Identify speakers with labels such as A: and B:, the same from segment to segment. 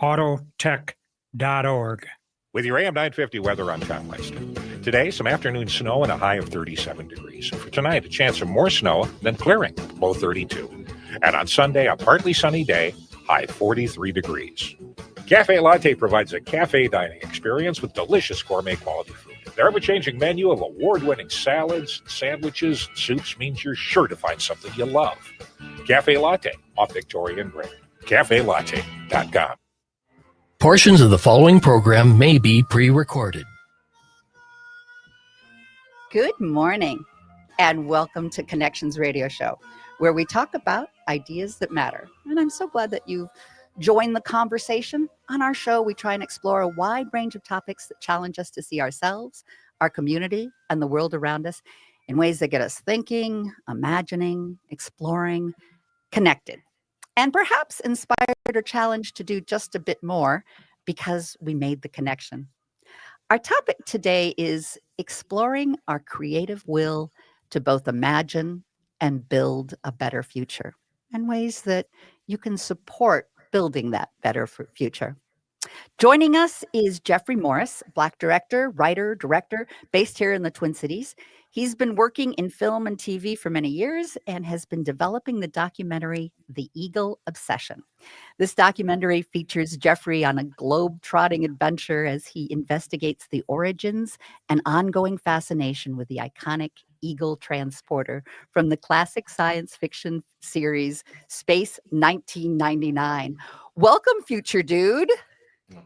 A: autotech.org.
B: With your AM 950 weather, I'm John Meister. Today, some afternoon snow and a high of 37 degrees. For tonight, a chance of more snow, then clearing, low 32. And on Sunday, a partly sunny day, high 43 degrees. Cafe Latte provides a cafe dining experience with delicious gourmet quality food. Their ever-changing menu of award-winning salads, sandwiches, and soups means you're sure to find something you love. Cafe Latte, off Victoria and Grant. CafeLatte.com.
C: Portions of the following program may be pre-recorded.
D: Good morning, and welcome to Connections Radio Show, where we talk about ideas that matter. And I'm so glad that you've joined the conversation. On our show, we try and explore a wide range of topics that challenge us to see ourselves, our community, and the world around us in ways that get us thinking, imagining, exploring, connected, and perhaps inspired or challenged to do just a bit more because we made the connection. Our topic today is exploring our creative will to both imagine and build a better future, and ways that you can support building that better future. Joining us is Jeffrey Morris, Black director, writer, director, based here in the Twin Cities. He's been working in film and TV for many years and has been developing the documentary, The Eagle Obsession. This documentary features Jeffrey on a globe-trotting adventure as he investigates the origins and ongoing fascination with the iconic Eagle transporter from the classic science fiction series Space 1999. Welcome, future dude.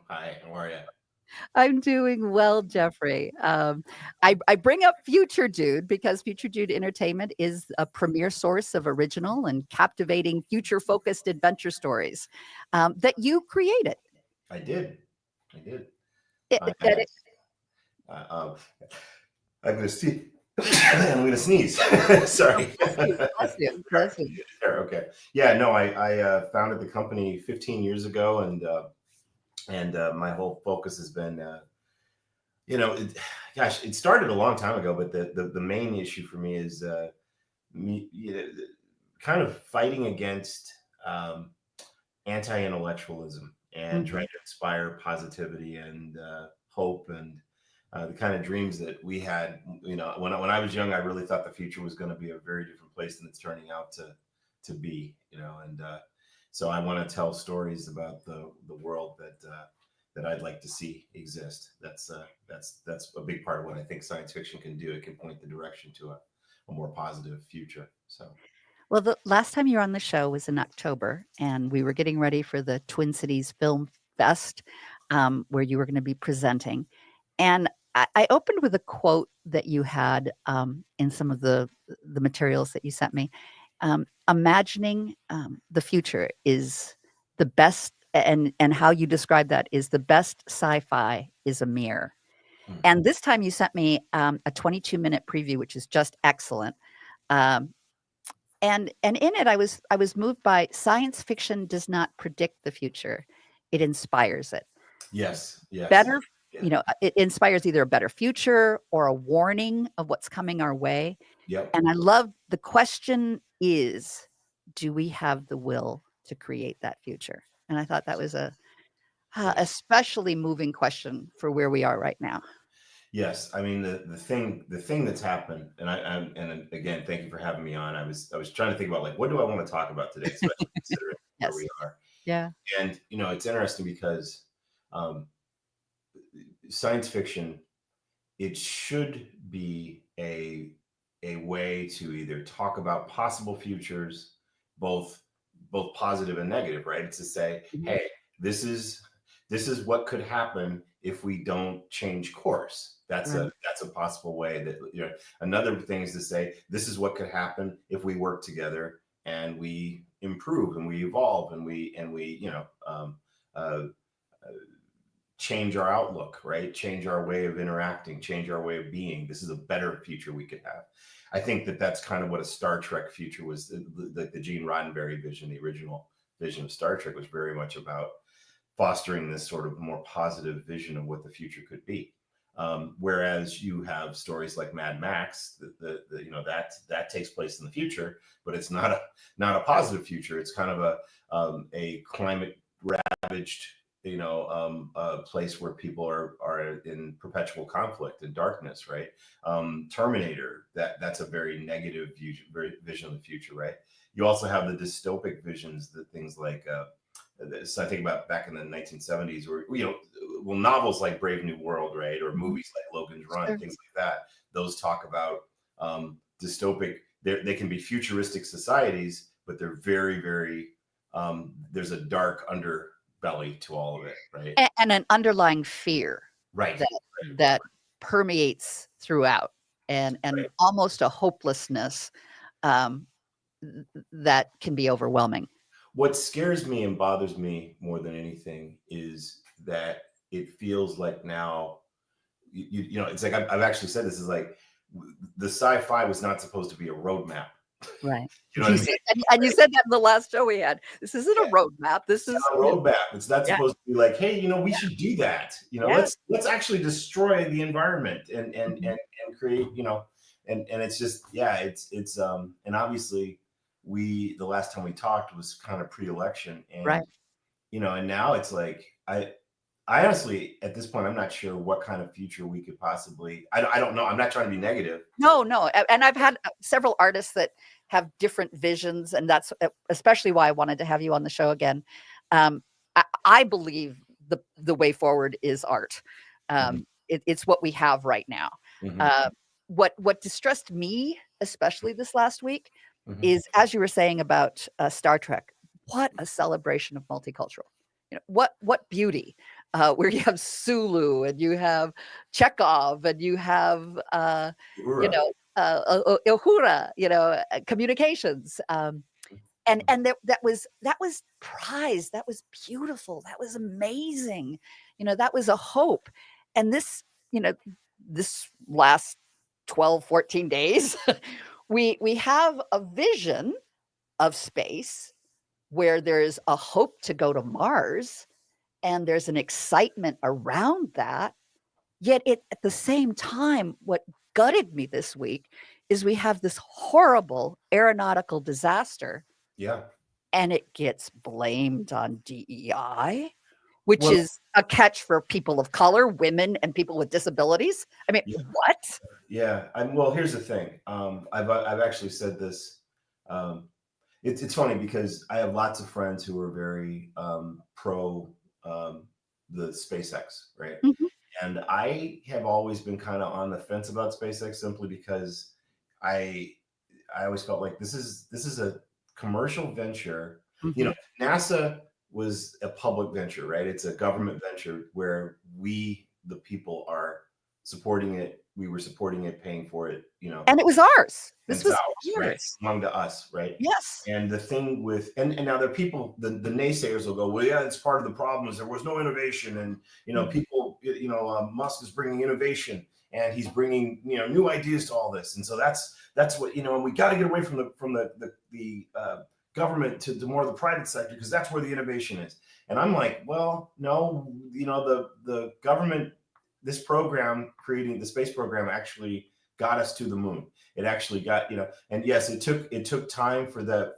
E: Hi, how are you?
D: I'm doing well, Jeffrey. I bring up Future Dude because Future Dude Entertainment is a premier source of original and captivating future-focused adventure stories that you created.
E: I did. I'm going to see. I'm going to sneeze. Sorry.
D: Bless you. Bless you.
E: Okay. Yeah. No. I founded the company 15 years ago, and my whole focus has been, it started a long time ago, but the main issue for me is kind of fighting against anti-intellectualism and trying to inspire positivity and hope and the kind of dreams that we had. When I was young, I really thought the future was going to be a very different place than it's turning out to be. So I want to tell stories about the world that I'd like to see exist. That's a big part of what I think science fiction can do. It can point the direction to a more positive future. So,
D: well, the last time you were on the show was in October, and we were getting ready for the Twin Cities Film Fest, where you were going to be presenting. And I opened with a quote that you had in some of the materials that you sent me. Imagining the future is the best, and how you describe that is the best sci-fi is a mirror. And this time you sent me a 22-minute preview, which is just excellent. And in it, I was moved by science fiction does not predict the future; it inspires it.
E: Yes.
D: Better, it inspires either a better future or a warning of what's coming our way.
E: Yep.
D: And I love the question is, do we have the will to create that future? And I thought that was a especially moving question for where we are right now.
E: Yes, I mean the thing that's happened, and again, thank you for having me on. I was trying to think about what do I want to talk about today, especially considering
D: Yes.
E: where we are.
D: Yeah.
E: And it's interesting because science fiction, it should be a way to either talk about possible futures, both positive and negative, right? It's to say, hey, this is what could happen if we don't change course. That's a possible way that, another thing is to say, this is what could happen if we work together and we improve and we evolve and we change our outlook, right? Change our way of interacting, change our way of being. This is a better future we could have. I think that's kind of what a Star Trek future was. The Gene Roddenberry vision, the original vision of Star Trek, was very much about fostering this sort of more positive vision of what the future could be. Whereas you have stories like Mad Max, that takes place in the future, but it's not a positive future. It's kind of a climate ravaged a place where people are in perpetual conflict and darkness, right? Terminator, that's a very negative vision of the future, right? You also have the dystopic visions, that things like so I think about back in the 1970s, where novels like Brave New World, right, or movies like Logan's Run,
D: Sure.
E: things like that. Those talk about dystopic. They can be futuristic societies, but they're very, very. There's a dark underbelly to all of it, right?
D: And an underlying fear
E: Right.
D: that permeates throughout, and
E: Right.
D: almost a hopelessness that can be overwhelming.
E: What scares me and bothers me more than anything is that it feels like now, it's like I've actually said this, is like the sci-fi was not supposed to be a roadmap.
D: Right.
E: You know what I mean?
D: And you said that in the last show we had. This isn't a roadmap. This is
E: Not a roadmap. It's not
D: Yeah.
E: supposed to be like, hey, we should do that.
D: Yeah.
E: Let's actually destroy the environment and create, and it's just, it's and obviously the last time we talked was kind of pre-election, and
D: Right.
E: And now it's like I honestly, at this point, I'm not sure what kind of future we could possibly. I don't know. I'm not trying to be negative.
D: No. And I've had several artists that have different visions, and that's especially why I wanted to have you on the show again. I believe the way forward is art. It's what we have right now. What distressed me, especially this last week, is, as you were saying about Star Trek, what a celebration of multicultural. What beauty, where you have Sulu and you have Chekhov and you have Uhura, communications, and that was prized. That was beautiful. That was amazing. That was a hope. And this last 12, 14 days, we have a vision of space where there's a hope to go to Mars, and there's an excitement around that. Yet at the same time, what gutted me this week is we have this horrible aeronautical disaster.
E: Yeah.
D: And it gets blamed on DEI, which is a catch for people of color, women, and people with disabilities. I mean, what?
E: Yeah. Well, here's the thing. I've actually said this. It's funny because I have lots of friends who are very pro the SpaceX, right? And I have always been kind of on the fence about SpaceX, simply because I always felt like this is a commercial venture. NASA was a public venture, right? It's a government venture where we, the people, are supporting it. We were supporting it, paying for it,
D: And it was ours. This was
E: ours, right?
D: yours.
E: Belonged to us, right?
D: Yes.
E: And the thing with, and now there are people, the naysayers will go, well, yeah, it's part of the problem is there was no innovation, and people, Musk is bringing innovation, and he's bringing new ideas to all this, and so that's what and we got to get away from the government to more of the private sector, because that's where the innovation is. And I'm like, well, no, the government. This program, creating the space program, actually got us to the moon. It actually got, and yes, it took time for there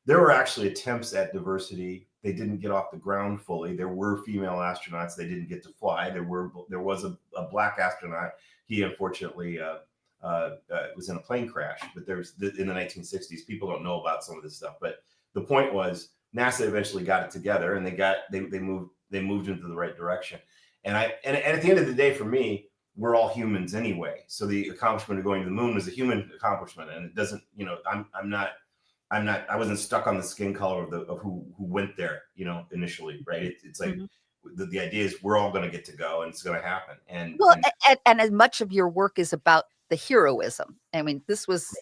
E: were actually attempts at diversity. They didn't get off the ground fully. There were female astronauts. They didn't get to fly. There was a black astronaut. He unfortunately was in a plane crash, but in the 1960s, people don't know about some of this stuff. But the point was, NASA eventually got it together, and they moved into the right direction. And at the end of the day, for me, we're all humans anyway. So the accomplishment of going to the moon was a human accomplishment, and it doesn't, I wasn't stuck on the skin color of who went there, initially, right? It's like the idea is we're all going to get to go, and it's going to happen. And
D: as much of your work is about the heroism. I mean, this was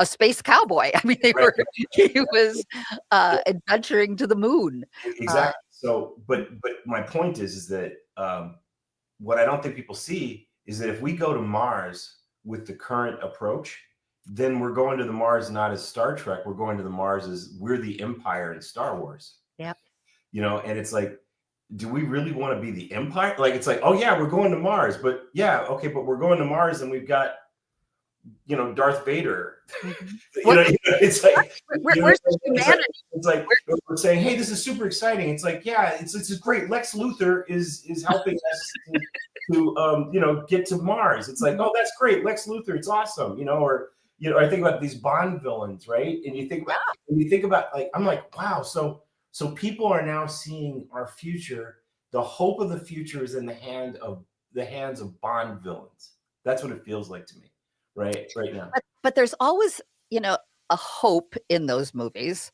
D: a space cowboy. I mean, he was adventuring to the moon.
E: Exactly. So, but my point is that what I don't think people see is that if we go to Mars with the current approach, then we're going to the Mars not as Star Trek. We're going to the Mars as we're the Empire in Star Wars.
D: Yep.
E: And it's like, do we really want to be the Empire? Like, it's like, oh yeah, we're going to Mars, but yeah, okay, but we're going to Mars, and we've got Darth Vader.
D: Mhm.
E: It's like
D: Where's the humanity?
E: it's like we're saying, hey, this is super exciting. It's like, yeah, it's great. Lex Luthor is helping us to get to Mars. It's like, oh, that's great, Lex Luthor. It's awesome, or I think about these Bond villains, right? And you think about like, I'm like, wow, so people are now seeing our future. The hope of the future is in the hands of Bond villains. That's what it feels like to me. Right now.
D: But there's always, a hope in those movies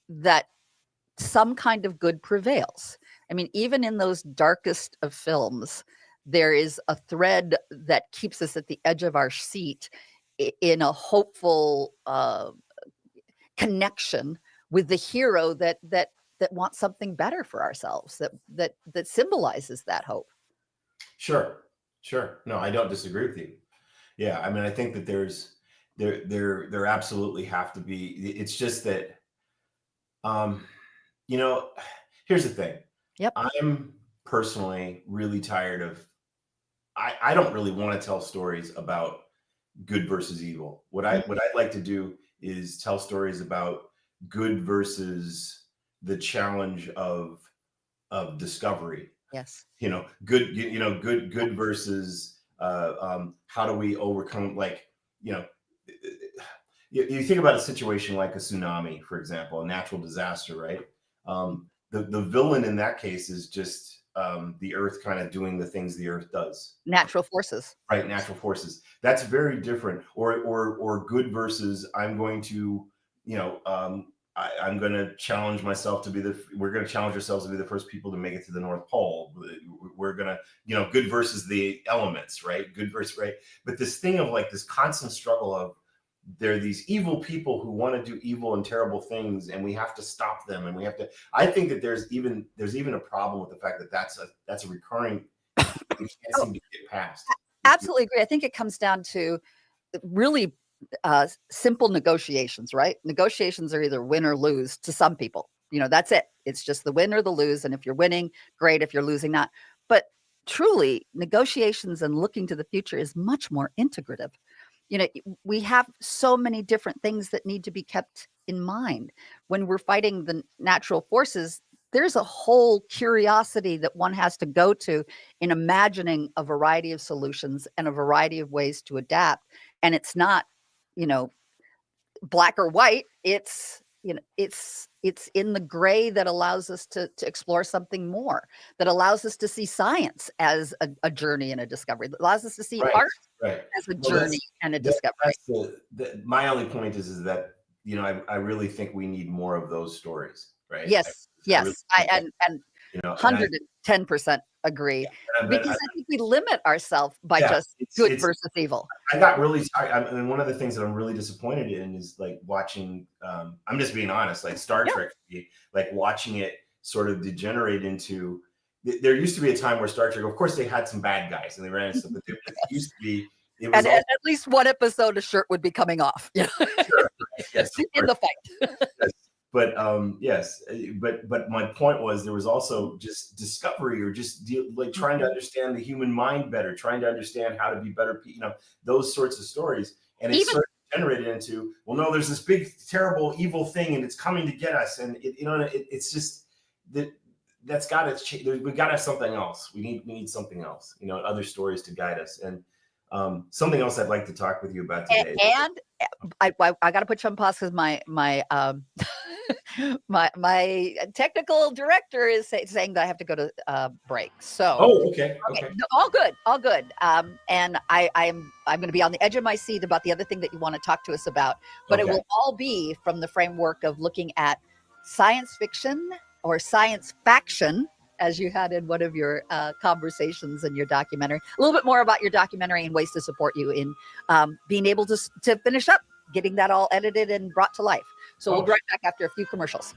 D: that some kind of good prevails. I mean, even in those darkest of films, there is a thread that keeps us at the edge of our seat in a hopeful connection with the hero that wants something better for ourselves, that symbolizes that hope.
E: Sure. No, I don't disagree with you. Yeah, I mean, I think that there absolutely have to be. It's just that, here's the thing.
D: Yep.
E: I'm personally really tired of. I don't really want to tell stories about good versus evil. What I'd like to do is tell stories about good versus the challenge of discovery.
D: Yes.
E: Good versus. How do we overcome, you think about a situation like a tsunami, for example, a natural disaster, right? The villain in that case is just the earth kind of doing the things the earth does.
D: Natural forces.
E: Right, natural forces. That's very different. Or good versus I'm going to, I'm going to challenge myself to be we're going to challenge ourselves to be the first people to make it to the North Pole. We're going to, good versus the elements, right? Good versus, right? But this thing of like this constant struggle of there are these evil people who want to do evil and terrible things, and we have to stop them. And I think that there's even a problem with the fact that that's a recurring, we can't seem to get past.
D: Absolutely agree. I think it comes down to really simple negotiations, right? Negotiations are either win or lose to some people. That's it. It's just the win or the lose. And if you're winning, great. If you're losing, not. But truly, negotiations and looking to the future is much more integrative. We have so many different things that need to be kept in mind when we're fighting the natural forces. There's a whole curiosity that one has to go to in imagining a variety of solutions and a variety of ways to adapt. And it's not, black or white. It's in the gray that allows us to explore something more, that allows us to see science as a journey and a discovery, that allows us to see art as a journey and a discovery.
E: My only point is that, I really think we need more of those stories, right?
D: Yes. I
E: really
D: 110% agree, because I think we limit ourselves by just good versus evil.
E: I got really tired. I mean, one of the things that I'm really disappointed in is like watching. I'm just being honest, like Star Trek, like watching it sort of degenerate into. There used to be a time where Star Trek, of course, they had some bad guys and they ran into stuff, but it used to be.
D: And at least one episode, a shirt would be coming off. Sure,
E: yes,
D: in the fight.
E: Yes. But but my point was there was also just discovery or just trying to understand the human mind better, trying to understand how to be better, those sorts of stories. And it sort of generated into, well, no, there's this big, terrible, evil thing and it's coming to get us. And it's just that's got to change. We got to have something else. We need something else, other stories to guide us. And something else I'd like to talk with you about today.
D: And I got to put you on pause because my my technical director is saying that I have to go to break. So
E: okay.
D: No, all good. And I'm going to be on the edge of my seat about the other thing that you want to talk to us about, but it will all be from the framework of looking at science fiction or science faction, as you had in one of your conversations in your documentary. A little bit more about your documentary and ways to support you in being able to finish up getting that all edited and brought to life. So we'll be right back after a few commercials.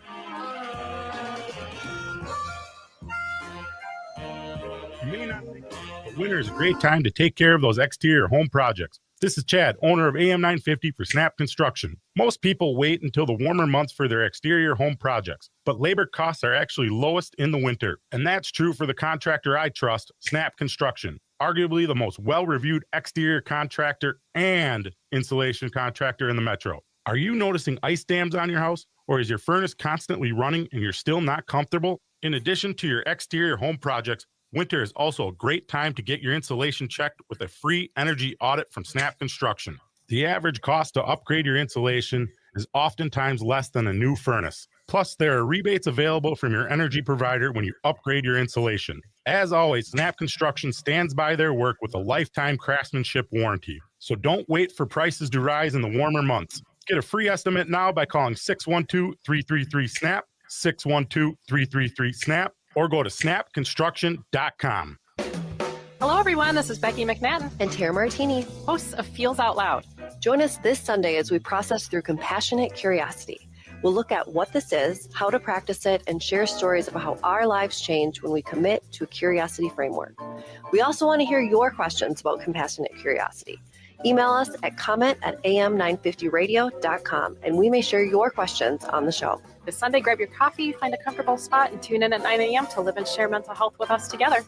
A: You may not think, but winter is a great time to take care of those exterior home projects. This is Chad, owner of AM 950 for Snap Construction. Most people wait until the warmer months for their exterior home projects, but labor costs are actually lowest in the winter. And that's true for the contractor I trust, Snap Construction. arguably the most well-reviewed exterior contractor and insulation contractor in the metro. Are you noticing ice dams on your house, or is your furnace constantly running and you're still not comfortable? In addition to your exterior home projects, winter is also a great time to get your insulation checked with a free energy audit from Snap Construction. The average cost to upgrade your insulation is oftentimes less than a new furnace. Plus, there are rebates available from your energy provider when you upgrade your insulation. As always, Snap Construction stands by their work with a lifetime craftsmanship warranty. So don't wait for prices to rise in the warmer months. Get a free estimate now by calling 612-333-SNAP, 612-333-SNAP, or go to snapconstruction.com.
F: Hello, everyone. This is Becky McNatten,
G: and Tara Martini.
F: hosts of Feels Out Loud.
G: Join us this Sunday as we process through compassionate curiosity. We'll look at what this is, how to practice it, and share stories about how our lives change when we commit to a curiosity framework. We also want to hear your questions about compassionate curiosity. Email us at comment@am950radio.com, and we may share your questions on the show.
F: This Sunday, grab your coffee, find a comfortable spot, and tune in at 9 a.m. to live and share mental health with us together.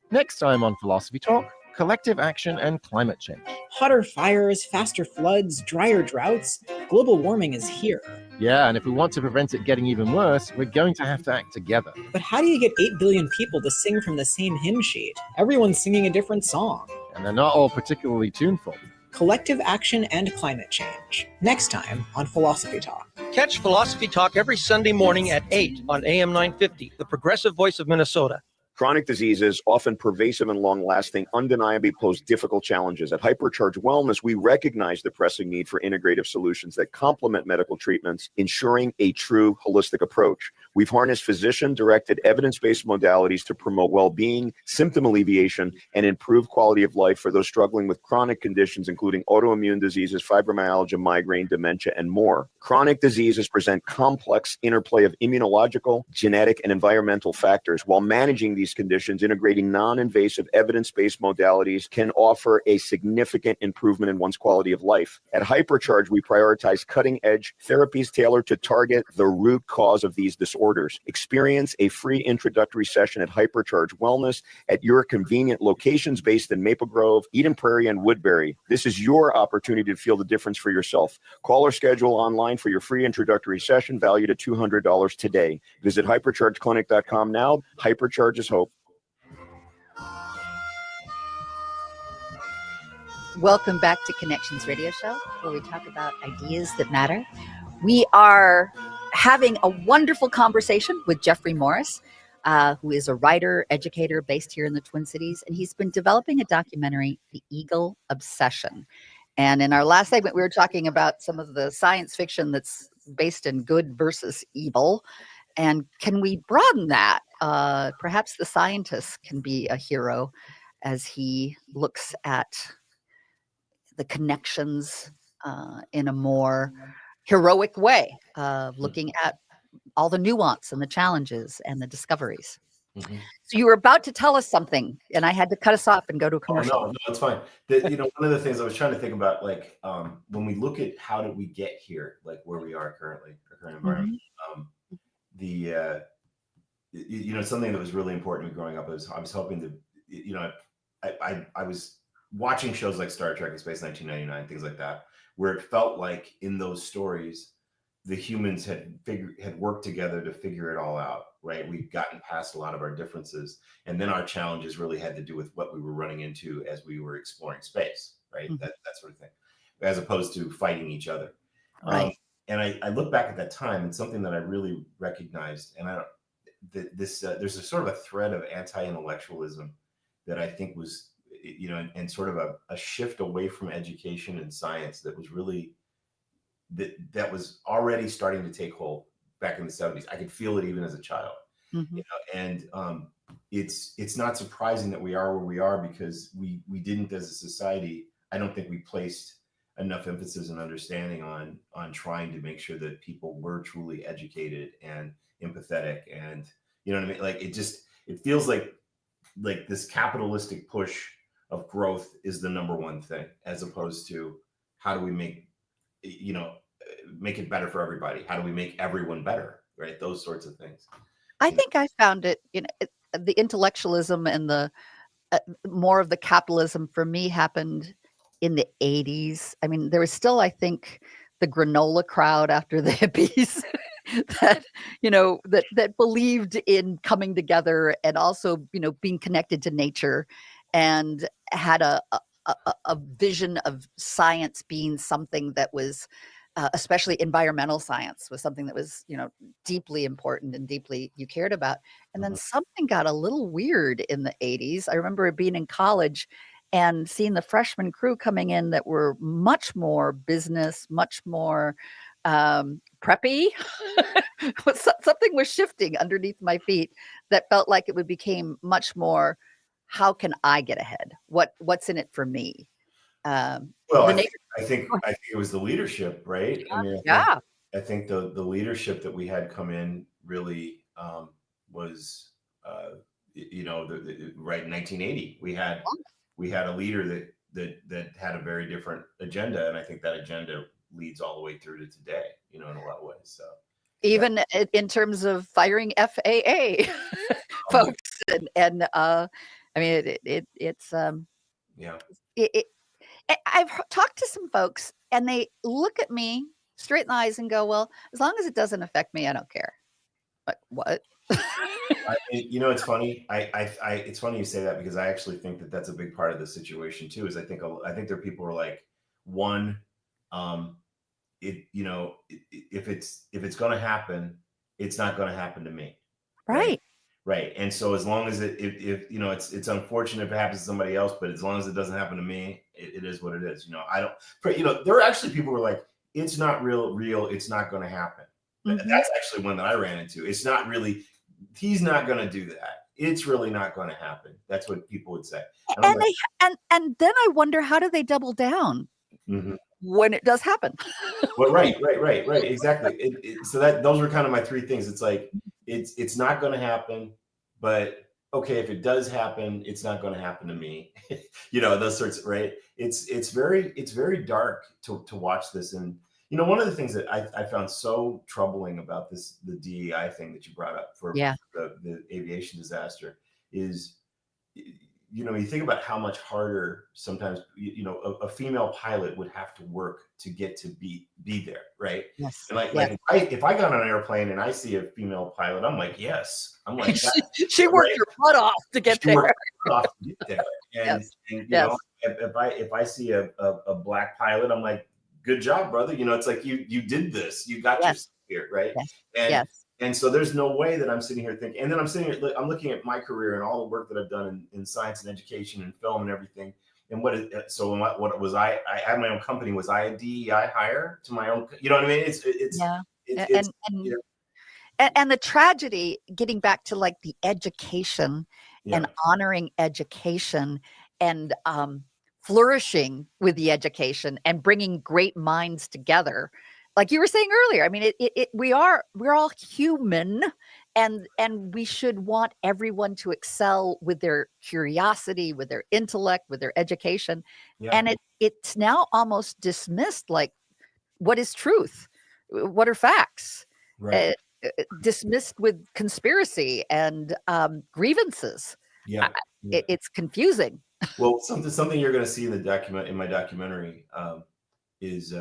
H: Next time on Philosophy Talk, collective action and climate change.
I: Hotter fires, faster floods, drier droughts. Global warming is here.
H: Yeah, and if we want to prevent it getting even worse, we're going to have to act together.
I: But how do you get 8 billion people to sing from the same hymn sheet? Everyone's singing a different song.
H: And they're not all particularly tuneful.
I: Collective action and climate change. Next time on Philosophy Talk.
J: Catch Philosophy Talk every Sunday morning at 8 on AM 950, the progressive voice of Minnesota.
K: Chronic diseases, often pervasive and long-lasting, undeniably pose difficult challenges. At Hypercharge Wellness, we recognize the pressing need for integrative solutions that complement medical treatments, ensuring a true holistic approach. We've harnessed physician-directed, evidence-based modalities to promote well-being, symptom alleviation, and improve quality of life for those struggling with chronic conditions, including autoimmune diseases, fibromyalgia, migraine, dementia, and more. Chronic diseases present complex interplay of immunological, genetic, and environmental factors. While managing these conditions, integrating non-invasive evidence-based modalities can offer a significant improvement in one's quality of life. At Hypercharge, we prioritize cutting-edge therapies tailored to target the root cause of these disorders. Experience a free introductory session at Hypercharge Wellness at your convenient locations based in Maple Grove, Eden Prairie, and Woodbury. This is your opportunity to feel the difference for yourself. Call or schedule online for your free introductory session valued at $200 today. Visit hyperchargeclinic.com now. Hypercharge is hope.
D: Welcome back to Connections Radio Show, where we talk about ideas that matter. We are having a wonderful conversation with Jeffrey Morris, who is a writer, educator based here in the Twin Cities, and he's been developing a documentary, The Eagle Obsession. And in our last segment, we were talking about some of the science fiction that's based in good versus evil. And can we broaden that? Perhaps the scientist can be a hero as he looks at the connections in a more heroic way of looking at all the nuance and the challenges and the discoveries. Mm-hmm. So you were about to tell us something, and I had to cut us off and go to a commercial.
E: No, it's fine. One of the things I was trying to think about, like when we look at how did we get here, like where we are currently, our current environment, something that was really important to me growing up is I was hoping to, I was watching shows like Star Trek and Space 1999, things like that, where it felt like in those stories, the humans had worked together to figure it all out, right? We'd gotten past a lot of our differences. And then our challenges really had to do with what we were running into as we were exploring space, right? Mm-hmm. That sort of thing, as opposed to fighting each other.
D: Right.
E: And I look back at that time, and something that I really recognized, and there's a sort of a thread of anti-intellectualism that I think was, and sort of a shift away from education and science that was really, that was already starting to take hold back in the 70s. I could feel it even as a child. Mm-hmm. And it's not surprising that we are where we are, because we didn't, as a society, I don't think we placed enough emphasis and understanding on trying to make sure that people were truly educated and empathetic. And you know what I mean? Like it feels like this capitalistic push of growth is the number one thing, as opposed to how do we make it better for everybody? How do we make everyone better? Right? Those sorts of things.
D: I think I found it, the intellectualism and the more of the capitalism for me happened in the 80s. I mean, there was still, I think, the granola crowd after the hippies that, that believed in coming together and also, being connected to nature, and had a vision of science being something that was, especially environmental science, was something that was, deeply important and deeply you cared about. And then something got a little weird in the 80s. I remember being in college and seeing the freshman crew coming in that were much more business, much more preppy. Something was shifting underneath my feet that felt like it would became much more, how can I get ahead? What's in it for me?
E: Well, I think it was the leadership, right? I mean, I think the leadership that we had come in really was, right in 1980, we had a leader that had a very different agenda, and I think that agenda leads all the way through to today, in a lot of ways. So
D: even in terms of firing FAA folks, and I mean, it's I've talked to some folks, and they look at me straight in the eyes and go, "Well, as long as it doesn't affect me, I don't care." Like, what?
E: It's funny. It's funny you say that, because I actually think that that's a big part of the situation too. Is I think there are people who are like, one, if it's going to happen, it's not going to happen to me.
D: Right.
E: Right. And so as long as it's unfortunate if it happens to somebody else, but as long as it doesn't happen to me, it is what it is. There are actually people who are like, it's not real. It's not going to happen. Mm-hmm. That's actually one that I ran into. It's not really, he's not going to do that. It's really not going to happen. That's what people would say.
D: And then I wonder, how do they double down when it does happen?
E: Well, right. Exactly. So those were kind of my three things. It's like, it's not going to happen, but okay, if it does happen, it's not going to happen to me. Those sorts, right? It's very dark to watch this. And one of the things that I found so troubling about the DEI thing that you brought up for the aviation disaster is, you think about how much harder sometimes, a female pilot would have to work to get to be there, right?
D: Yes.
E: And if I got on an airplane and I see a female pilot, I'm like, yes. I'm like,
D: she worked her butt off to get there.
E: And if I see a black pilot, I'm like, good job, brother. It's like you did this. You got yourself here, right?
D: Yes.
E: And so there's no way that I'm sitting here thinking, and then I'm looking at my career and all the work that I've done in science and education and film and everything. And what was I had my own company. Was I a DEI hire to my own? You know what I mean?
D: And the tragedy, getting back to like the education and honoring education and flourishing with the education and bringing great minds together. Like you were saying earlier, I mean, we're all human, and we should want everyone to excel with their curiosity, with their intellect, with their education. Yeah. And it's now almost dismissed, like, what is truth? What are facts? Right. Dismissed with conspiracy and grievances. Yeah. It's confusing.
E: Well, something you're going to see in my documentary is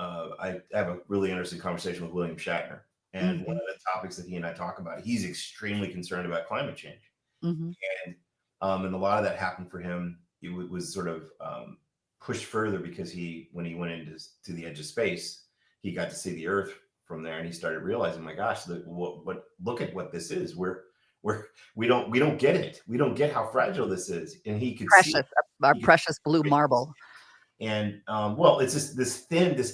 E: I have a really interesting conversation with William Shatner, and one of the topics that he and I talk about, he's extremely concerned about climate change, and a lot of that happened for him. It was sort of pushed further because when he went into the edge of space, he got to see the Earth from there, and he started realizing, my gosh, look at what this is. We don't get it. We don't get how fragile this is, and he could see
D: our precious blue marble.
E: And it's just this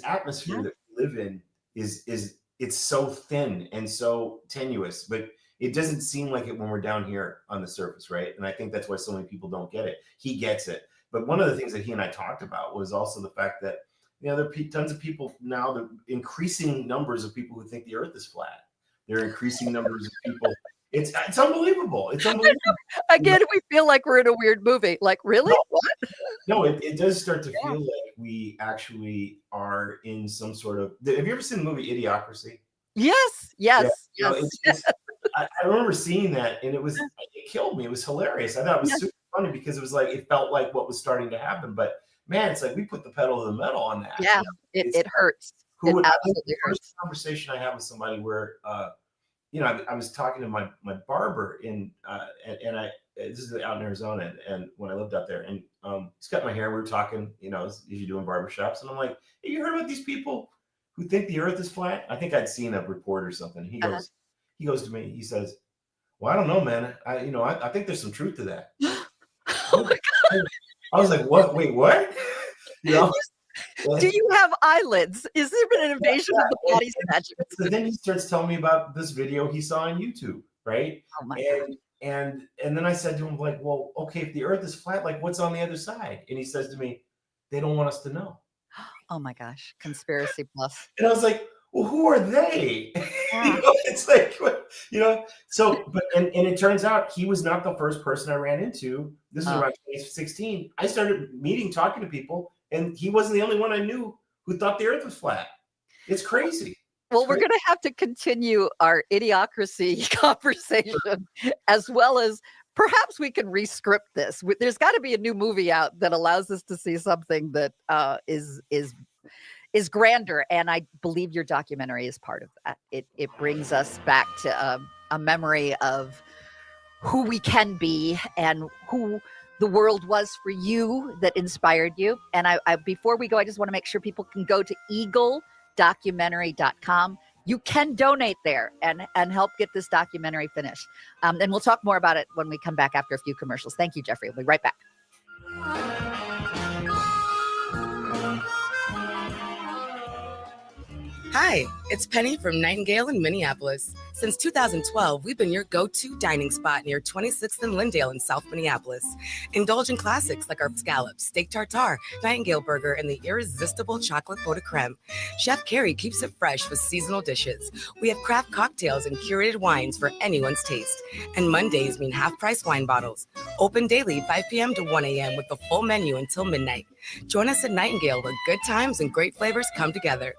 E: atmosphere that we live in it's so thin and so tenuous, but it doesn't seem like it when we're down here on the surface, right? And I think that's why so many people don't get it. He gets it. But one of the things that he and I talked about was also the fact that, there are tons of people now, the increasing numbers of people who think the Earth is flat. There are increasing numbers of people. It's unbelievable. It's unbelievable.
D: Again, we feel like we're in a weird movie. Like, really?
E: No,
D: what?
E: No, it does start to feel like we actually are in some sort of. Have you ever seen the movie Idiocracy?
D: Yes.
E: I remember seeing that, and it killed me. It was hilarious. I thought it was super funny because it was like it felt like what was starting to happen. But man, it's like we put the pedal to the metal on that.
D: Yeah, it hurts. It absolutely hurts.
E: First conversation I had with somebody where I was talking to my barber and this is out in Arizona, and when I lived out there, and he's cut my hair. We were talking, as you do in barbershops, and I'm like, hey, you heard about these people who think the earth is flat? I think I'd seen a report or something. He goes to me, he says, well, I don't know, man. I think there's some truth to that.
D: Oh my God.
E: I was like, what? Wait, what?
D: Do you have eyelids? Is there an invasion of the body statue?
E: So then he starts telling me about this video he saw on YouTube, right?
D: Oh my God.
E: And then I said to him, like, well, okay, if the earth is flat, like what's on the other side? And he says to me, they don't want us to know.
D: Oh my gosh. Conspiracy plus.
E: And I was like, well, who are they?
D: Yeah.
E: It's like, so, but, and it turns out he was not the first person I ran into. This is around 2016. I started talking to people, and he wasn't the only one I knew who thought the earth was flat. It's crazy.
D: Well, we're going to have to continue our idiocracy conversation, as well as perhaps we can rescript this. There's got to be a new movie out that allows us to see something that is grander, and I believe your documentary is part of that. It brings us back to a memory of who we can be and who the world was for you that inspired you. And I before we go, I just want to make sure people can go to eagledocumentary.com. You can donate there and help get this documentary finished. And we'll talk more about it when we come back after a few commercials. Thank you, Jeffrey. We'll be right back.
L: Hi, it's Penny from Nightingale in Minneapolis. Since 2012, we've been your go-to dining spot near 26th and Lyndale in South Minneapolis. Indulge in classics like our scallops, steak tartare, Nightingale burger, and the irresistible chocolate pot de creme. Chef Carrie keeps it fresh with seasonal dishes. We have craft cocktails and curated wines for anyone's taste. And Mondays mean half-price wine bottles. Open daily 5 p.m. to 1 a.m. with the full menu until midnight. Join us at Nightingale where good times and great flavors come together.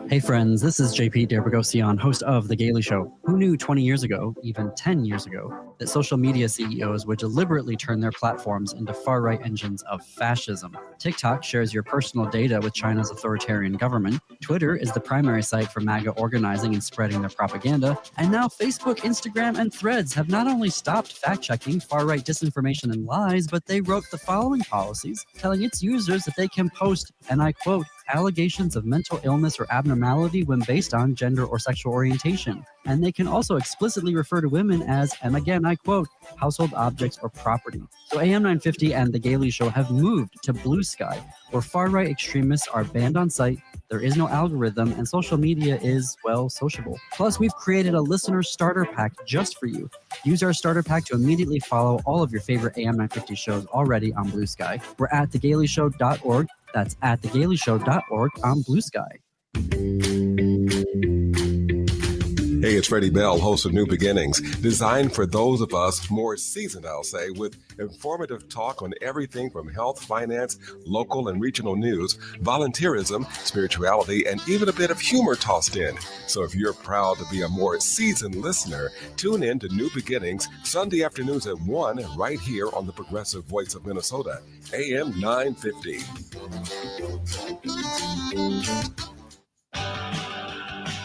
M: Hey friends, this is JP D'Arbogossian, host of The Gaily Show. Who knew 20 years ago, even 10 years ago, that social media CEOs would deliberately turn their platforms into far-right engines of fascism? TikTok shares your personal data with China's authoritarian government. Twitter is the primary site for MAGA organizing and spreading their propaganda. And now Facebook, Instagram, and Threads have not only stopped fact-checking far-right disinformation and lies, but they wrote the following policies, telling its users that they can post, and I quote, allegations of mental illness or abnormality when based on gender or sexual orientation. And they can also explicitly refer to women as, and again, I quote, household objects or property. So AM 950 and The Gaily Show have moved to Blue Sky, where far-right extremists are banned on site, there is no algorithm, and social media is, well, sociable. Plus, we've created a listener starter pack just for you. Use our starter pack to immediately follow all of your favorite AM 950 shows already on Blue Sky. We're at thegailishow.org. That's at thegailishow.org on Blue Sky.
N: Hey, it's Freddie Bell, host of New Beginnings, designed for those of us more seasoned, I'll say, with informative talk on everything from health, finance, local and regional news, volunteerism, spirituality, and even a bit of humor tossed in. So if you're proud to be a more seasoned listener, tune in to New Beginnings Sunday afternoons at 1 right here on the Progressive Voice of Minnesota, AM 950.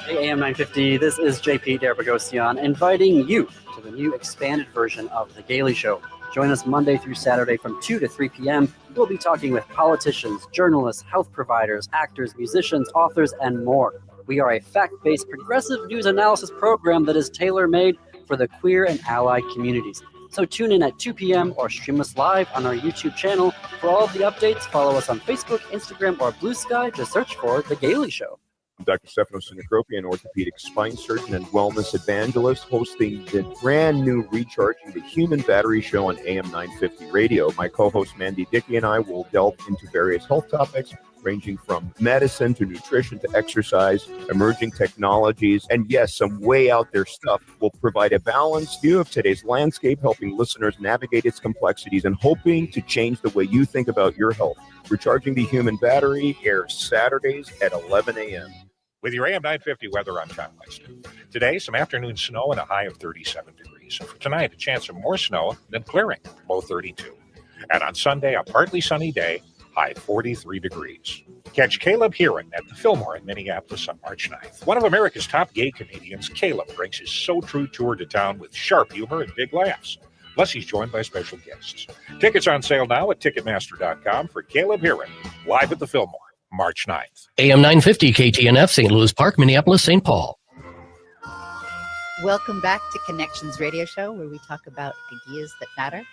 M: Hey, AM 950, this is JP D'Arbogossian inviting you to the new expanded version of The Gaily Show. Join us Monday through Saturday from 2 to 3 p.m. We'll be talking with politicians, journalists, health providers, actors, musicians, authors, and more. We are a fact-based progressive news analysis program that is tailor-made for the queer and allied communities. So tune in at 2 p.m. or stream us live on our YouTube channel. For all of the updates, follow us on Facebook, Instagram, or Blue Sky. Just search for The Gaily Show.
K: I'm Dr. Stefano Sinacropi, an orthopedic spine surgeon and wellness evangelist, hosting the brand new Recharging the Human Battery show on AM 950 radio. My co-host Mandy Dickey and I will delve into various health topics, ranging from medicine to nutrition to exercise, emerging technologies, and yes, some way out there stuff. Will provide a balanced view of today's landscape, helping listeners navigate its complexities and hoping to change the way you think about your health. Recharging the Human Battery airs Saturdays at 11 a.m.
B: With your AM 950 weather, I'm John Meister. Today, some afternoon snow and a high of 37 degrees. degrees. And for tonight, a chance of more snow, then clearing, low 32. And on Sunday, a partly sunny day, high 43 degrees. Catch Caleb Heron at the Fillmore in Minneapolis on March 9th. One of America's top gay comedians, Caleb brings his So True tour to town with sharp humor and big laughs. Plus, he's joined by special guests. Tickets on sale now at Ticketmaster.com for Caleb Heron, live at the Fillmore, March 9th.
C: AM 950 KTNF, St. Louis Park, Minneapolis, St. Paul.
D: Welcome back to Connections Radio Show, where we talk about ideas that matter.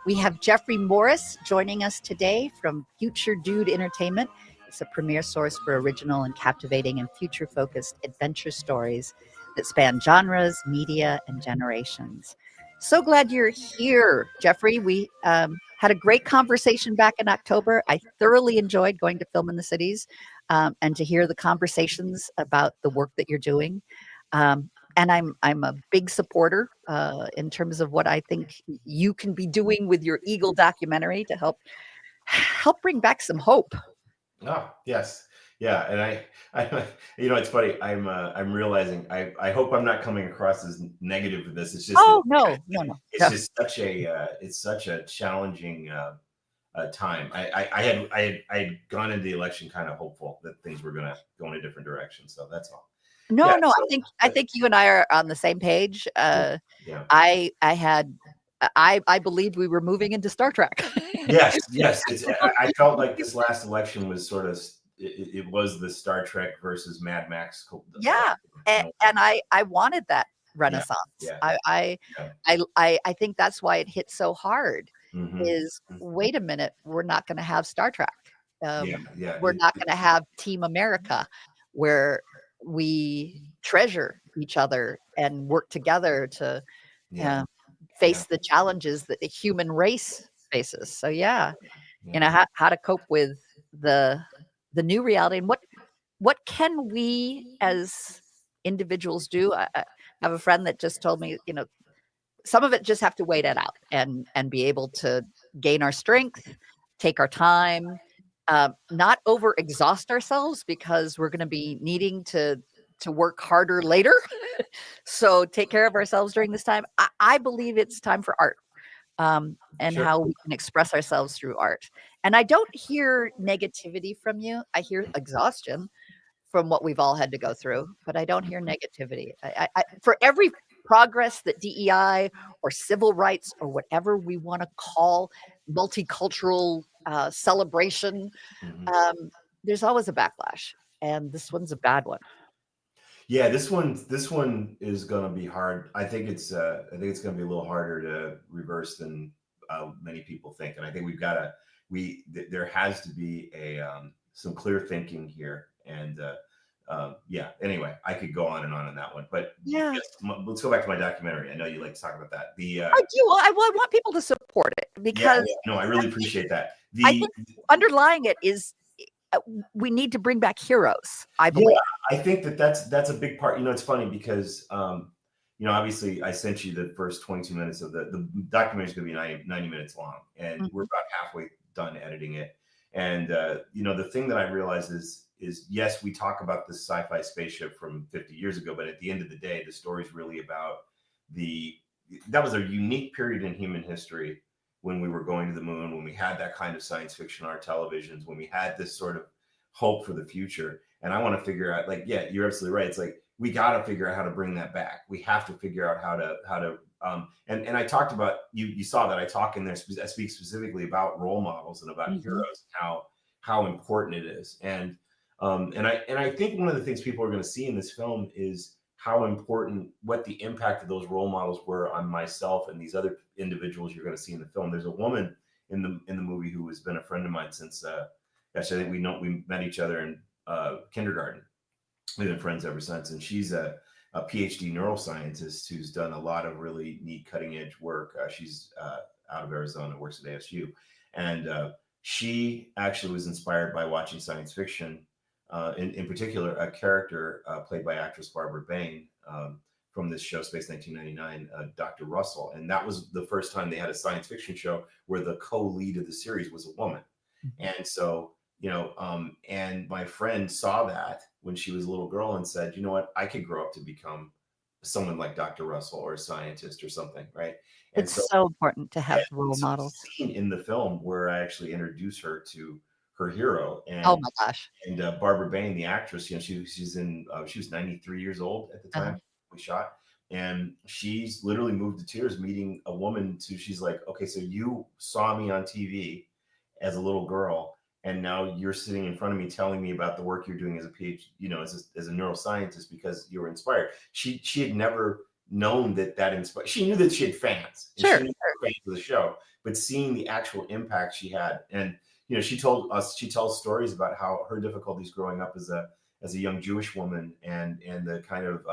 D: We have Jeffrey Morris joining us today from Future Dude Entertainment. It's a premier source for original and captivating and future-focused adventure stories that span genres, media, and generations. So glad you're here, Jeffrey. We had a great conversation back in October. I thoroughly enjoyed going to Film in the Cities and to hear the conversations about the work that you're doing. And I'm a big supporter in terms of what I think you can be doing with your Eagle documentary to help bring back some hope.
E: Oh, yes. Yeah. And I it's funny. I'm realizing I hope I'm not coming across as negative with this. It's just,
D: no.
E: It's just such a challenging time. I had gone into the election kind of hopeful that things were going to go in a different direction. So that's all.
D: No,
E: Yeah,
D: no.
E: so-
D: I think you and I are on the same page.
E: Yeah.
D: I believed we were moving into Star Trek.
E: Yes. I felt like this last election was sort of it was the Star Trek versus Mad Max.
D: Yeah, and I wanted that renaissance.
E: Yeah.
D: I think that's why it hit so hard.
E: Mhm.
D: Is wait a minute, we're not going to have Star Trek.
E: Yeah.
D: We're not going to have Team America, where we treasure each other and work together to face the challenges that the human race faces. So how to cope with the new reality, and what can we as individuals do? I have a friend that just told me, some of it just have to wait it out and be able to gain our strength, take our time, not over exhaust ourselves, because we're going to be needing to work harder later. So take care of ourselves during this time. I believe it's time for art, and how we can express ourselves through art. And I don't hear negativity from you. I hear exhaustion from what we've all had to go through, but I don't hear negativity. I for every progress that DEI or civil rights or whatever we want to call multicultural celebration, there's always a backlash, and this one's a bad one.
E: Yeah, this one is going to be hard. I think it's going to be a little harder to reverse than many people think, and I think there has to be some clear thinking here. And anyway, I could go on and that one, but yes, let's go back to my documentary. I know you like to talk about that.
D: I do. I want people to support it, because
E: no, I really appreciate that.
D: I think underlying it is we need to bring back heroes, I believe.
E: Yeah, I think that's a big part. It's funny because obviously I sent you the first 22 minutes of the documentary is going to be 90 minutes long, and we're about halfway done editing it. And the thing that I realized is yes, we talk about this sci-fi spaceship from 50 years ago, but at the end of the day, the story is really about that was a unique period in human history when we were going to the moon, when we had that kind of science fiction on our televisions, when we had this sort of hope for the future. And I want to figure out, you're absolutely right. It's like, we got to figure out how to bring that back. We have to figure out how to and I talked about, you saw that I talk in there, I speak specifically about role models and about heroes, how important it is. And I think one of the things people are going to see in this film is how important, what the impact of those role models were on myself and these other individuals you're going to see in the film. There's a woman in the movie who has been a friend of mine since, I think we met each other in kindergarten. We've been friends ever since, and she's a PhD neuroscientist who's done a lot of really neat cutting edge work. She's out of Arizona, works at ASU, and she actually was inspired by watching science fiction. In particular, a character played by actress Barbara Bain from this show, Space 1999, Dr. Russell. And that was the first time they had a science fiction show where the co-lead of the series was a woman. And so, and my friend saw that when she was a little girl and said, you know what, I could grow up to become someone like Dr. Russell or a scientist or something, right? And
D: It's so important to have role
E: so
D: models.
E: scene in the film where I actually introduce her to her hero, and
D: Oh my gosh.
E: and Barbara Bain, the actress, she was 93 years old at the time we shot, and she's literally moved to tears meeting a woman. She's like, okay, so you saw me on TV as a little girl, and now you're sitting in front of me telling me about the work you're doing as a PhD, as a neuroscientist, because you were inspired. She had never known that inspired. She knew that she had fans. And
D: Sure,
E: she knew fans of the show, but seeing the actual impact she had, and she tells stories about how her difficulties growing up as a young Jewish woman, and the kind of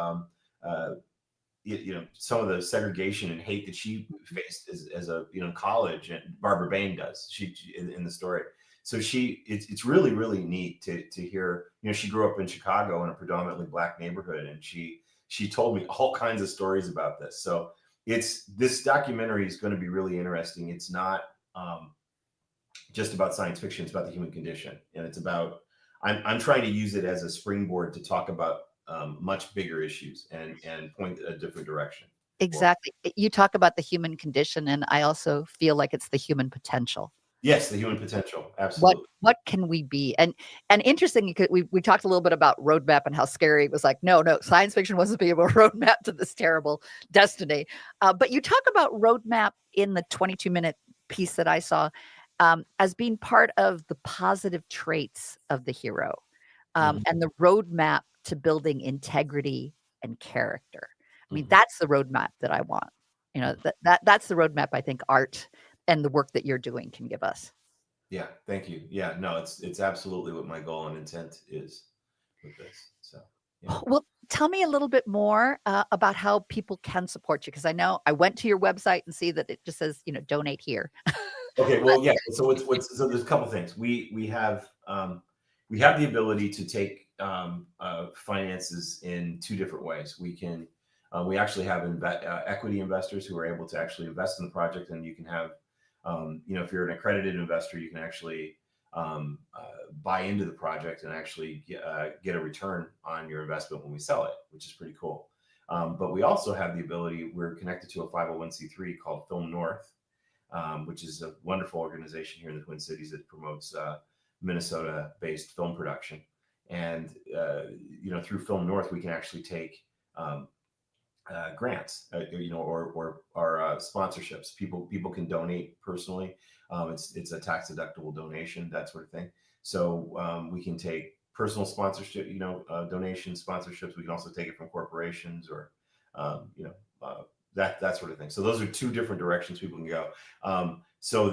E: some of the segregation and hate that she faced as a college, and Barbara Bain does she in the story. So it's really, really neat to hear. She grew up in Chicago in a predominantly Black neighborhood, and she told me all kinds of stories about this. So this documentary is going to be really interesting. It's not just about science fiction. It's about the human condition, and it's about I'm trying to use it as a springboard to talk about much bigger issues and point a different direction.
D: Exactly. You talk about the human condition, and I also feel like it's the human potential.
E: Yes, the human potential. Absolutely.
D: What can we be? And interesting, we talked a little bit about roadmap and how scary it was. Like, no, science fiction wasn't being a roadmap to this terrible destiny. But you talk about roadmap in the 22-minute piece that I saw as being part of the positive traits of the hero, and the roadmap to building integrity and character. I mean, that's the roadmap that I want. That's the roadmap I think art and the work that you're doing can give us.
E: Yeah, thank you. Yeah, no, it's absolutely what my goal and intent is with this. So, yeah.
D: Well, tell me a little bit more about how people can support you, because I know I went to your website and see that it just says, donate here.
E: Okay, well, yeah. So so there's a couple things. We have the ability to take finances in two different ways. We actually have equity investors who are able to actually invest in the project, and you can have, if you're an accredited investor, you can actually buy into the project and actually get a return on your investment when we sell it, which is pretty cool. But we also have the ability, we're connected to a 501c3 called Film North, which is a wonderful organization here in the Twin Cities that promotes Minnesota-based film production. And, through Film North, we can actually take grants, or sponsorships. People can donate personally. It's a tax deductible donation, that sort of thing. So we can take personal sponsorship, donation sponsorships. We can also take it from corporations or, that sort of thing. So those are two different directions people can go. So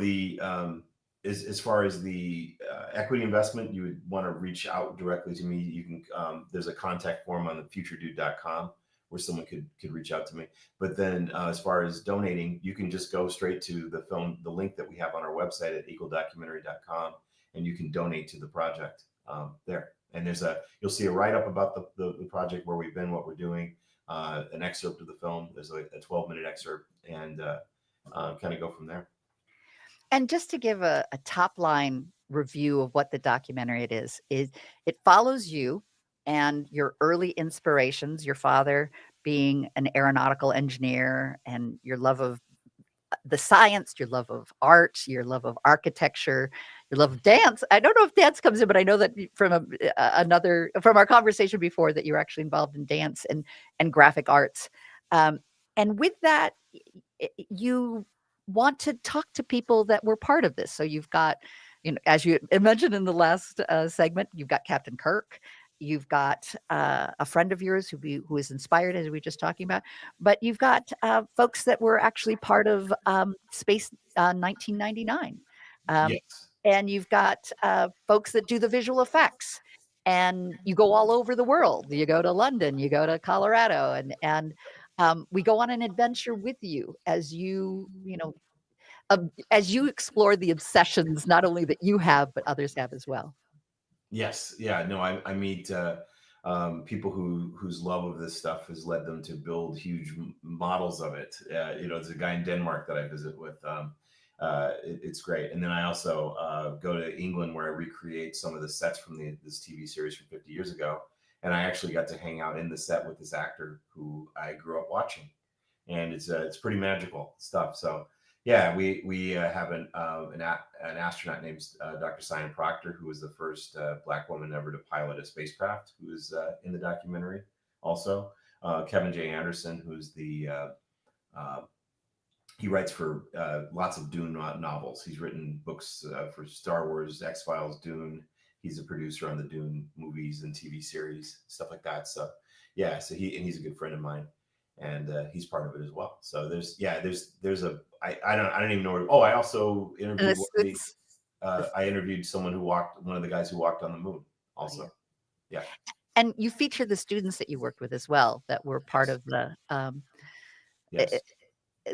E: as far as the equity investment, you would want to reach out directly to me. You can, there's a contact form on the futuredude.com where someone could reach out to me. But then as far as donating, you can just go straight to the link that we have on our website at eagledocumentary.com, and you can donate to the project there. And you'll see a write-up about the project, where we've been, what we're doing, an excerpt of the film. There's a 12-minute excerpt, and kind of go from there.
D: And just to give a top line review of what the documentary is it follows you and your early inspirations, your father being an aeronautical engineer, and your love of the science, your love of art, your love of architecture, your love of dance. I don't know if dance comes in, but I know that from from our conversation before, that you're actually involved in dance and graphic arts. And with that, you want to talk to people that were part of this. So you've got, as you mentioned in the last segment, you've got Captain Kirk. You've got a friend of yours who is inspired, as we were just talking about. But you've got folks that were actually part of Space 1999.
E: Yes.
D: And you've got folks that do the visual effects. And you go all over the world. You go to London, you go to Colorado, and we go on an adventure with you as you explore the obsessions, not only that you have, but others have as well.
E: Yes. Yeah. No, I meet people whose love of this stuff has led them to build huge models of it. There's a guy in Denmark that I visit with. It's great. And then I also go to England, where I recreate some of the sets from this TV series from 50 years ago. and I actually got to hang out in the set with this actor who I grew up watching, and it's pretty magical stuff. So yeah, we have an astronaut named Dr. Sian Proctor, who was the first Black woman ever to pilot a spacecraft, who is in the documentary. Also, Kevin J. Anderson, who's he writes for lots of Dune novels. He's written books for Star Wars, X-Files, Dune. He's a producer on the Dune movies and TV series, stuff like that. So yeah, so he's a good friend of mine, and he's part of it as well. So there's I don't even know where. Oh, I also interviewed I interviewed one of the guys who walked on the moon also. Yeah.
D: And you feature the students that you worked with as well, that were part of the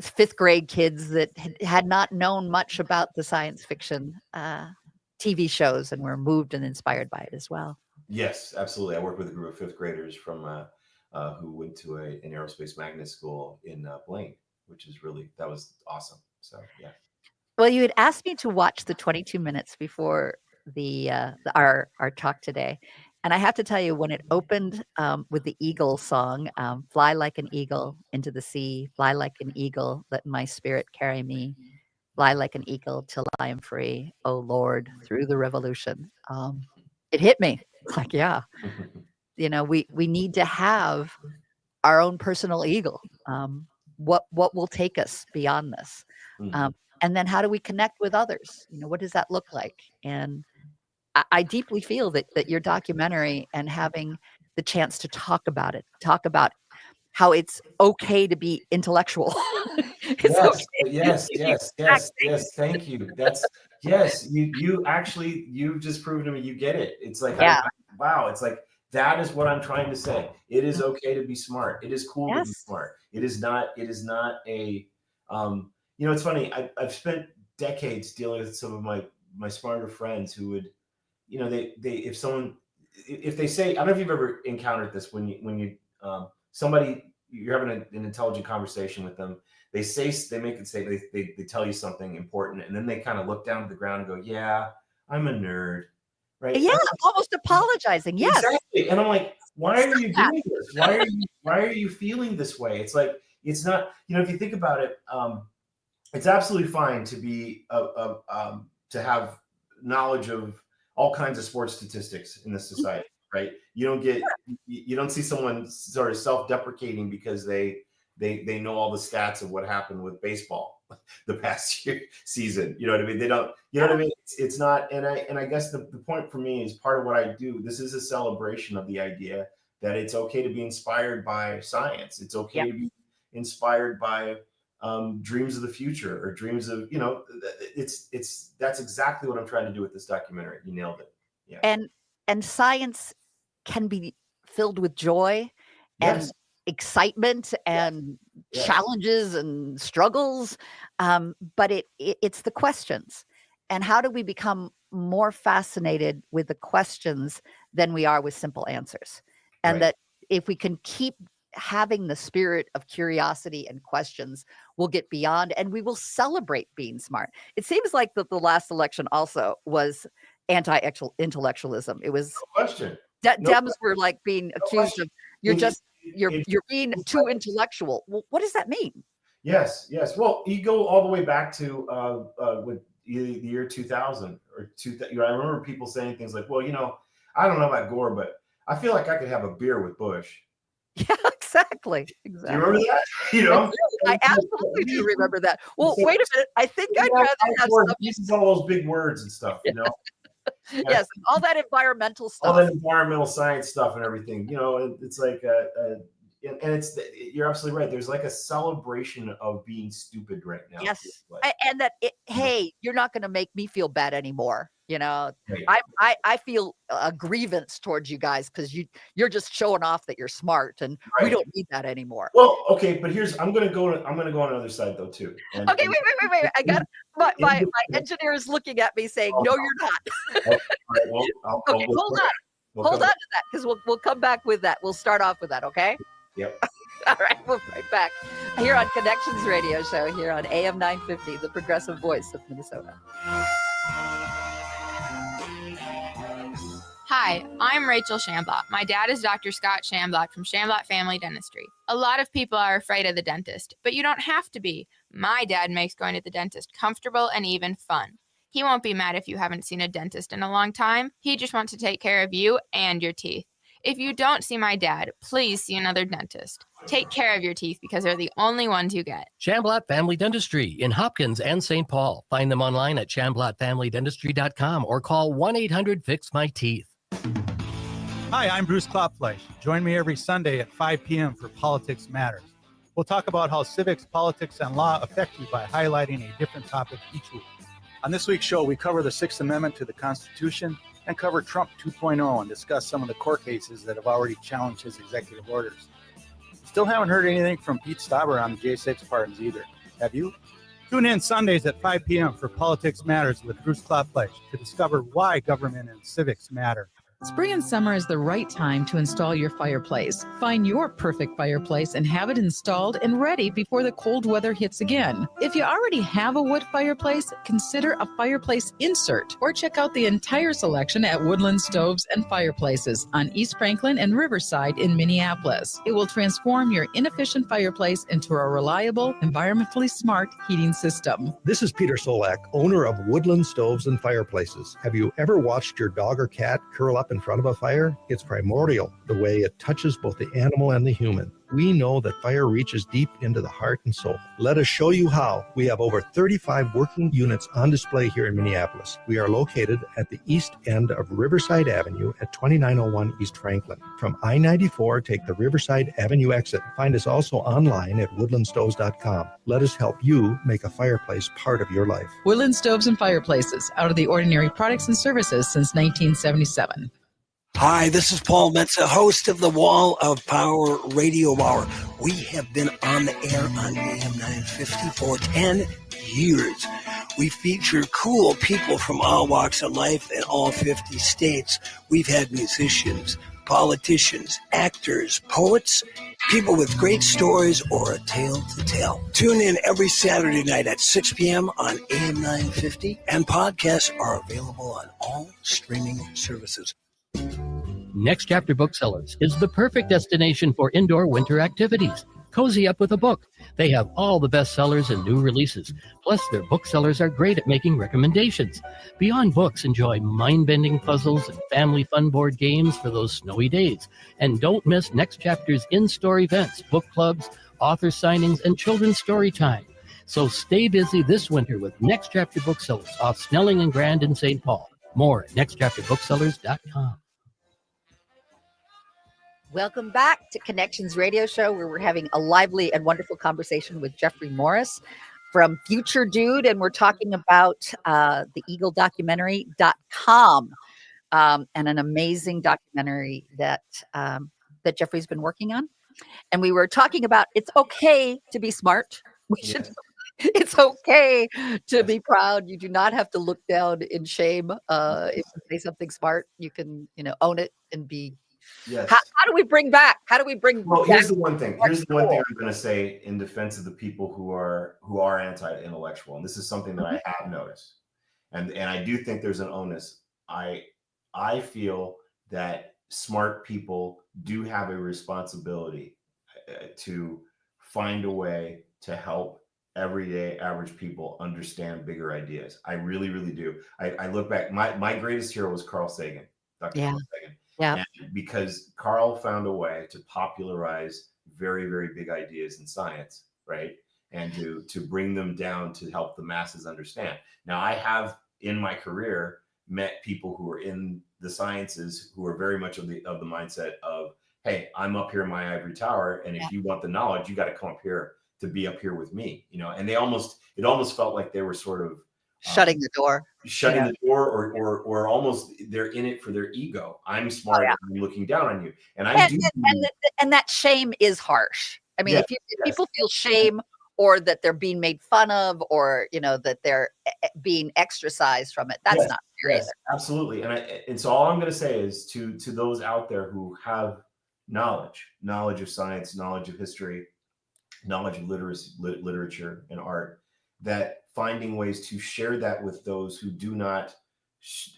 D: fifth grade kids that had not known much about the science fiction TV shows and were moved and inspired by it as well.
E: Yes, absolutely. I worked with a group of fifth graders from who went to an aerospace magnet school in Blaine, that was awesome. So yeah.
D: Well, you had asked me to watch the 22 minutes before our talk today. And I have to tell you, when it opened with the Eagle song, fly like an eagle into the sea, fly like an eagle, let my spirit carry me, fly like an eagle till I am free, oh Lord, through the revolution. It hit me. Like, yeah, we need to have our own personal eagle. What will take us beyond this? And then how do we connect with others? What does that look like? And I deeply feel that your documentary and having the chance to talk about how it's okay to be intellectual.
E: Yes. Thank you. You've just proven to me you get it. It's like, wow. It's like, that is what I'm trying to say. It is okay to be smart. It is cool to be smart. It is not a, it's funny. I've spent decades dealing with some of my smarter friends who would, if they say, I don't know if you've ever encountered this when you're having an intelligent conversation with them, they tell you something important, and then they kind of look down to the ground and go, yeah, I'm a nerd. Right?
D: Yeah, almost apologizing. Yes.
E: Exactly. And I'm like, why are you doing this? Why are you feeling this way? It's like, it's not, if you think about it, it's absolutely fine to be to have knowledge of all kinds of sports statistics in this society, right? You don't see someone sort of self-deprecating because they know all the stats of what happened with baseball the past season. You know what I mean? They don't, you know what I mean? It's not, and I guess the point for me is part of what I do. This is a celebration of the idea that it's okay to be inspired by science. It's okay to be inspired by dreams of the future or dreams of, that's exactly what I'm trying to do with this documentary. You nailed it. Yeah.
D: And science can be filled with joy and excitement and challenges and struggles. But it's the questions. And how do we become more fascinated with the questions than we are with simple answers? And that if we can keep having the spirit of curiosity and questions, we'll get beyond, and we will celebrate being smart. It seems like the last election also was anti-intellectualism. It was Dems were like being accused of you're being too intellectual. Well, what does that mean?
E: Yes. Well, you go all the way back to with the year 2000 or 2000. I remember people saying things like, "Well, I don't know about Gore, but I feel like I could have a beer with Bush."
D: Yeah, exactly.
E: You remember that?
D: I absolutely do remember that. Well, wait a minute. I think I'd rather have
E: uses all those big words and stuff,
D: Yes, all that environmental stuff.
E: All that environmental science stuff and everything. It's like and you're absolutely right. There's like a celebration of being stupid right now.
D: Yes, and that hey, you're not going to make me feel bad anymore. I feel a grievance towards you guys because you're just showing off that you're smart, and we don't need that anymore.
E: Well, okay, but I'm going to go on the other side though too.
D: Okay, wait. I got my engineer is looking at me saying, "No, you're not."
E: All right, well,
D: okay, hold on. Hold on to that because we'll come back with that. We'll start off with that. Okay.
E: Yep.
D: All right, we'll be right back here on Connections Radio Show here on AM 950, the progressive voice of Minnesota.
O: Hi, I'm Rachel Shamblock. My dad is Dr. Scott Shamblock from Shamblock Family Dentistry. A lot of people are afraid of the dentist, but you don't have to be. My dad makes going to the dentist comfortable and even fun. He won't be mad if you haven't seen a dentist in a long time. He just wants to take care of you and your teeth. If you don't see my dad, please see another dentist. Take care of your teeth because they're the only ones you get.
C: Shamblatt Family Dentistry in Hopkins and St. Paul. Find them online at shamblattfamilydentistry.com or call 1-800-FIX-MY-TEETH.
P: Hi, I'm Bruce Klopfleisch. Join me every Sunday at 5 p.m. for Politics Matters. We'll talk about how civics, politics, and law affect you by highlighting a different topic each week. On this week's show, we cover the Sixth Amendment to the Constitution and cover Trump 2.0 and discuss some of the court cases that have already challenged his executive orders. Still haven't heard anything from Pete Stauber on the J6 pardons either. Have you? Tune in Sundays at 5 p.m. for Politics Matters with Bruce Klopfleisch to discover why government and civics matter.
Q: Spring and summer is the right time to install your fireplace. Find your perfect fireplace and have it installed and ready before the cold weather hits again. If you already have a wood fireplace, consider a fireplace insert or check out the entire selection at Woodland Stoves and Fireplaces on East Franklin and Riverside in Minneapolis. It will transform your inefficient fireplace into a reliable, environmentally smart heating system.
R: This is Peter Solak, owner of Woodland Stoves and Fireplaces. Have you ever watched your dog or cat curl up in front of a fire? It's primordial, the way it touches both the animal and the human. We know that fire reaches deep into the heart and soul. Let us show you how. We have over 35 working units on display here in Minneapolis. We are located at the east end of Riverside Avenue at 2901 East Franklin. From I-94, take the Riverside Avenue exit. Find us also online at woodlandstoves.com. Let us help you make a fireplace part of your life.
Q: Woodland Stoves and Fireplaces, out of the ordinary products and services since 1977.
S: Hi, this is Paul Metza, host of the Wall of Power Radio Hour. We have been on the air on AM 950 for 10 years. We feature cool people from all walks of life in all 50 states. We've had musicians, politicians, actors, poets, people with great stories or a tale to tell. Tune in every Saturday night at 6 p.m. on AM 950, and podcasts are available on all streaming services.
C: Next Chapter Booksellers is the perfect destination for indoor winter activities. Cozy up with a book. They have all the bestsellers and new releases. Plus, their booksellers are great at making recommendations. Beyond books, enjoy mind-bending puzzles and family fun board games for those snowy days. And don't miss Next Chapter's in-store events, book clubs, author signings, and children's story time. So stay busy this winter with Next Chapter Booksellers off Snelling and Grand in St. Paul. More at nextchapterbooksellers.com.
D: Welcome back to Connections Radio Show, where we're having a lively and wonderful conversation with Jeffrey Morris from Future Dude, and we're talking about the EagleDocumentary.com and an amazing documentary that that Jeffrey's been working on. And we were talking about it's okay to be smart. We should. It's okay to be proud. You do not have to look down in shame if you say something smart. You can, own it and be.
E: Yes.
D: How do we bring back?
E: Well, here's the one thing. Here's the one thing I'm going to say in defense of the people who are anti-intellectual, and this is something that I have noticed, and I do think there's an onus. I feel that smart people do have a responsibility to find a way to help everyday average people understand bigger ideas. I really, really do. I look back. My greatest hero was Carl Sagan, Dr. Carl Sagan.
D: Yeah.
E: And because Carl found a way to popularize very, very big ideas in science, right? And to bring them down to help the masses understand. Now, I have in my career met people who are in the sciences who are very much of the mindset of, hey, I'm up here in my ivory tower, and if you want the knowledge, you got to come up here to be up here with me, and it almost felt like they were sort of
D: shutting the door,
E: or almost they're in it for their ego. I'm smart. And I'm looking down on you, and
D: that shame is harsh. I mean, if people feel shame or that they're being made fun of, or that they're being exercised from it, that's not fair either.
E: Absolutely. And so all I'm going to say is to those out there who have knowledge of science, knowledge of history, knowledge of literature and art, that finding ways to share that with those who do not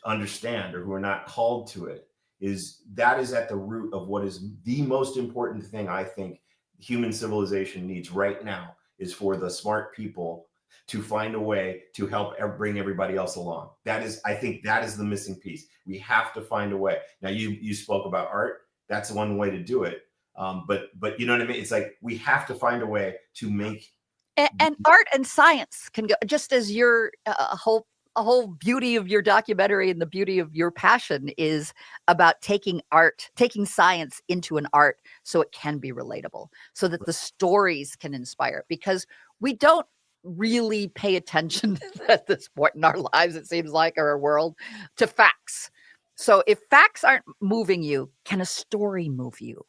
E: understand or who are not called to it is at the root of what is the most important thing I think human civilization needs right now, is for the smart people to find a way to help bring everybody else along. I think that is the missing piece. We have to find a way. Now you spoke about art. That's one way to do it. But you know what I mean? It's like, we have to find a way to make.
D: And art and science can go, just as your a whole beauty of your documentary and the beauty of your passion is about taking science into an art so it can be relatable, so that the stories can inspire, because we don't really pay attention at this point in our lives, it seems like, or our world, to facts. So if facts aren't moving you, can a story move you?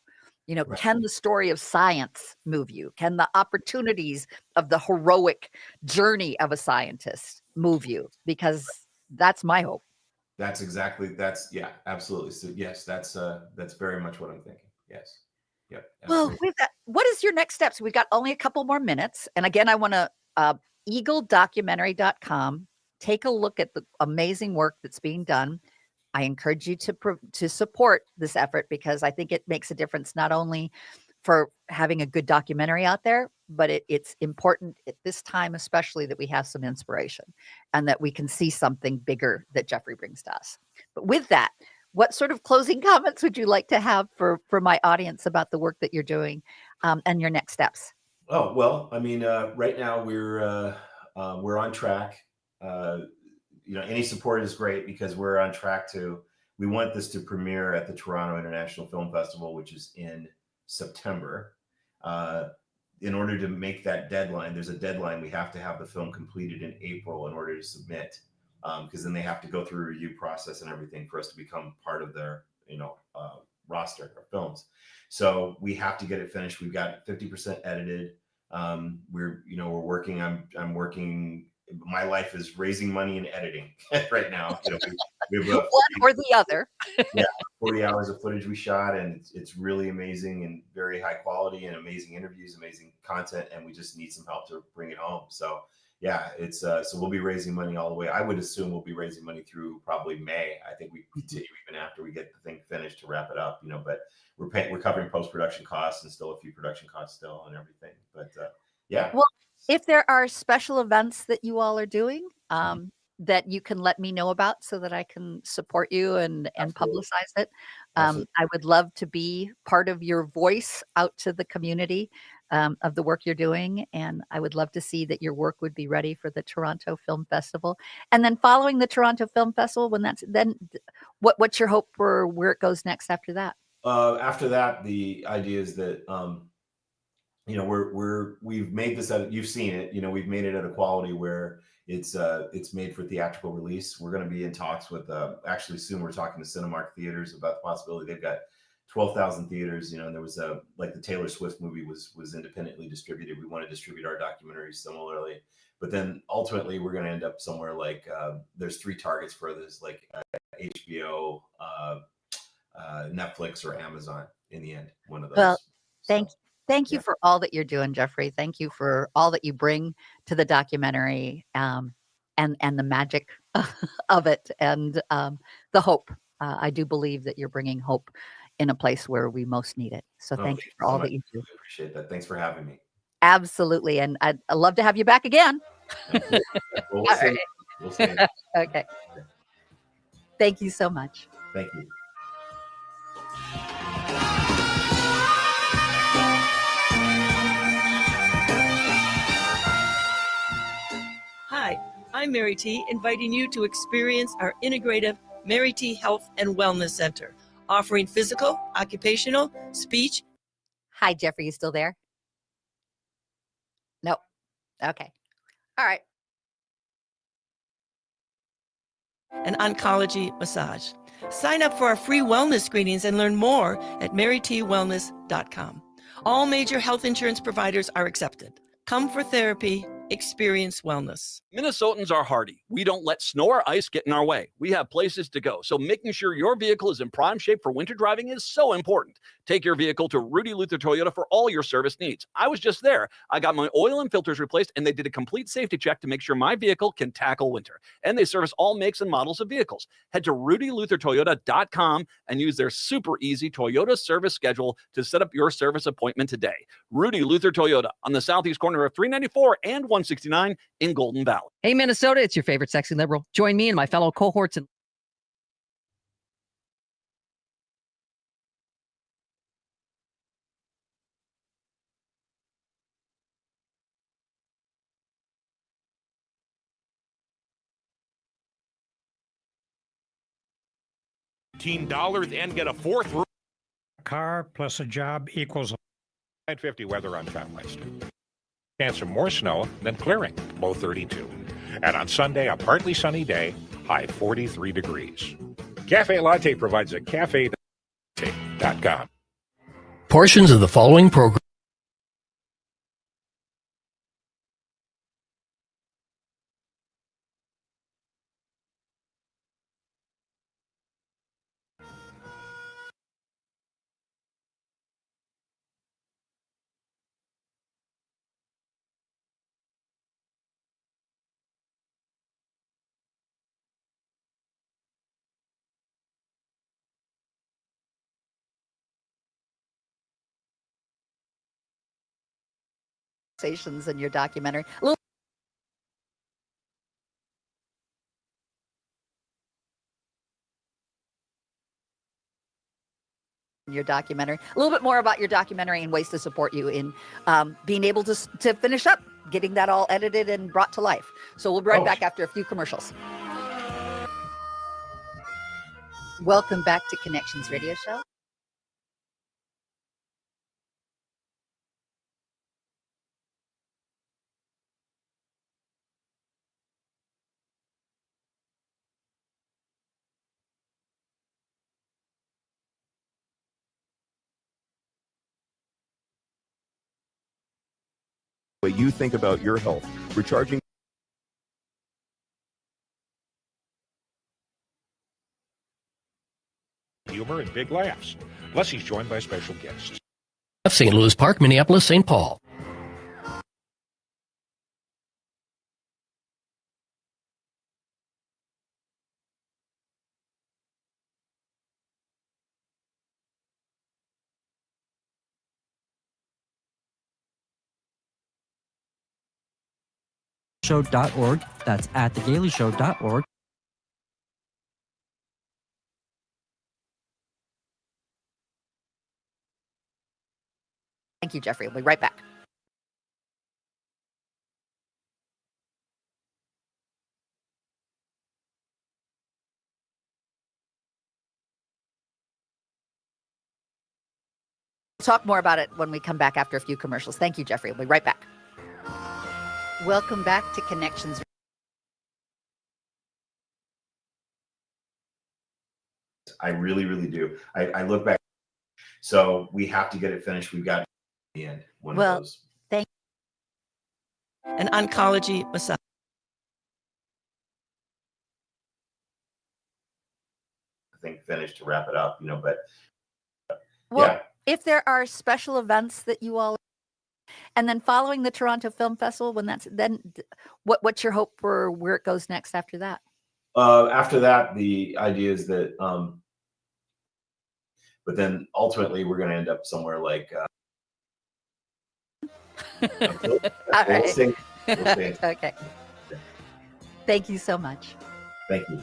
D: You know,
E: Right.
D: Can the story of science move you? Can the opportunities of the heroic journey of a scientist move you? Because that's my hope.
E: Yeah, absolutely. So yes, that's very much what I'm thinking. Yes. Yep.
D: Well,
E: Absolutely.
D: what is your next steps? We've got only a couple more minutes. And again, I want to eagledocumentary.com. Take a look at the amazing work that's being done. I encourage you to support this effort, because I think it makes a difference, not only for having a good documentary out there, but it's important at this time, especially, that we have some inspiration and that we can see something bigger that Jeffrey brings to us. But with that, what sort of closing comments would you like to have for my audience about the work that you're doing and your next steps?
E: Oh, well, I mean, right now we're on track. Any support is great, because we're on track we want this to premiere at the Toronto International Film Festival, which is in September. In order to make that deadline, there's a deadline. We have to have the film completed in April in order to submit, because then they have to go through a review process and everything for us to become part of their, roster of films. So we have to get it finished. We've got 50% edited. We're working. I'm working. My life is raising money and editing right now. We have
D: one or the other.
E: Yeah, 40 hours of footage we shot, and it's really amazing and very high quality, and amazing interviews, amazing content, and we just need some help to bring it home. So yeah, it's so we'll be raising money all the way. I would assume we'll be raising money through probably May. I think we continue even after we get the thing finished to wrap it up, but we're covering post-production costs and still a few production costs still and everything. But yeah.
D: Well, if there are special events that you all are doing, that you can let me know about, so that I can support you and publicize it. I would love to be part of your voice out to the community of the work you're doing. And I would love to see that your work would be ready for the Toronto Film Festival. And then following the Toronto Film Festival, what's your hope for where it goes next after that?
E: After that, the idea is that, we've made this out. You've seen it. We've made it at a quality where it's made for theatrical release. We're going to be in talks with actually soon. We're talking to Cinemark Theaters about the possibility. They've got 12,000 theaters. And there was the Taylor Swift movie was independently distributed. We want to distribute our documentaries similarly, but then ultimately we're going to end up somewhere like there's 3 targets for this, like HBO, Netflix, or Amazon. In the end, one of those.
D: Well, Thank you for all that you're doing, Jeffrey. Thank you for all that you bring to the documentary, and the magic of it, and the hope. I do believe that you're bringing hope in a place where we most need it. So thank you for all that you do.
E: I appreciate that. Thanks for having me.
D: Absolutely. And I'd love to have you back again.
E: Well, we'll see. We'll see.
D: Okay. Thank you so much.
E: Thank you.
T: Hi, I'm Mary T, inviting you to experience our integrative Mary T Health and Wellness Center, offering physical, occupational, speech.
D: Hi, Jeffrey, you still there? No. Okay. All right.
T: And oncology massage. Sign up for our free wellness screenings and learn more at marytwellness.com. All major health insurance providers are accepted. Come for therapy, experience wellness.
U: Minnesotans are hardy. We don't let snow or ice get in our way. We have places to go. So making sure your vehicle is in prime shape for winter driving is so important. Take your vehicle to Rudy Luther Toyota for all your service needs. I was just there. I got my oil and filters replaced, and they did a complete safety check to make sure my vehicle can tackle winter. And they service all makes and models of vehicles. Head to rudyluthertoyota.com and use their super easy Toyota service schedule to set up your service appointment today. Rudy Luther Toyota on the southeast corner of 394 and 169 in Golden Valley.
A: Hey, Minnesota, it's your favorite sexy liberal. Join me and my fellow cohorts in
B: $15 and get a fourth room.
V: Car plus a job equals
B: 950 weather on John West. Chance of more snow than clearing, low 32. And on Sunday, a partly sunny day, high 43 degrees. Cafe Latte provides a cafe.com.
C: Portions of the following program.
D: Conversations in your documentary. A little your documentary, a little bit more about your documentary and ways to support you in being able to finish up getting that all edited and brought to life. So we'll be right back after a few commercials. Welcome back to Connections Radio Show.
K: Way you think about your health. Recharging
B: humor and big laughs. Plus, he's joined by special guests.
C: St. Louis Park, Minneapolis, St. Paul.
M: Show.org. That's at thegaleyshow.org.
D: Thank you, Jeffrey. We'll be right back. We'll talk more about it when we come back after a few commercials. Thank you, Jeffrey. We'll be right back. Welcome back to Connections.
E: I really, really do. I look back. So we have to get it finished. We've got the end. One of those.
D: Thank
T: An oncology massage.
E: I think finished to wrap it up, but
D: Well,
E: yeah.
D: if there are special events that you all, and then following the Toronto Film Festival, when that's then, what's your hope for where it goes next after that?
E: After that, the idea is that, but then ultimately we're going to end up somewhere like.
D: All right.
E: We'll see.
D: Okay. Thank you so much.
E: Thank you.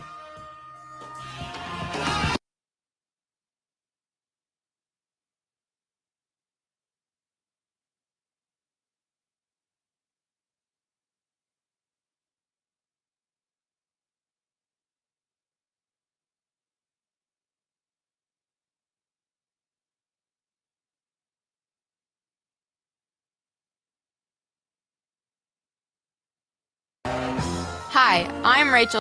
O: Hi, I'm Rachel.